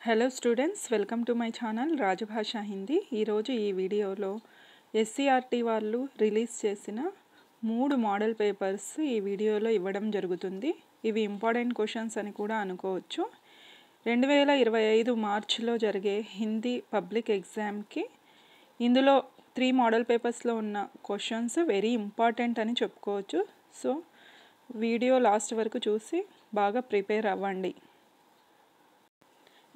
Hello students, welcome to my channel Rajabhasha Hindi. ఈరోజు ఈ వీడియోలో ఎస్సీఆర్టీ వాళ్ళు రిలీజ్ చేసిన 3 మోడల్ పేపర్స్ ఈ వీడియోలో ఇవ్వడం జరుగుతుంది. ఇవి ఇంపార్టెంట్ క్వశ్చన్స్ అని కూడా అనుకోవచ్చు. 2025 మార్చిలో జరిగే హిందీ పబ్లిక్ ఎగ్జామ్కి ఇందులో 3 మోడల్ పేపర్స్లో ఉన్న క్వశ్చన్స్ వెరీ ఇంపార్టెంట్ అని చెప్పుకోవచ్చు. సో వీడియో లాస్ట్ వరకు చూసి బాగా ప్రిపేర్ అవ్వండి.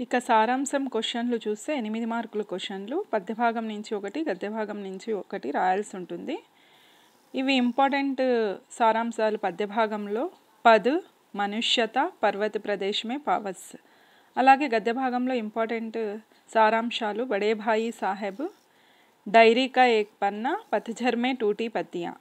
ఇక సారాంశం క్వశ్చన్లు చూస్తే 8 మార్కుల క్వశ్చన్లు, పద్యభాగం నుంచి 1, గద్యభాగం నుంచి 1 రాయాల్సి ఉంటుంది. ఇవి ఇంపార్టెంట్ సారాంశాలు. పద్యభాగంలో పద్, మనుష్యత, పర్వత ప్రదేశమే పావస్. అలాగే గద్యభాగంలో ఇంపార్టెంట్ సారాంశాలు బడే భాయి సాహెబ్, డైరీ కా ఏక్ పన్నా, పతఝర్ మే టూటీ పత్తియా.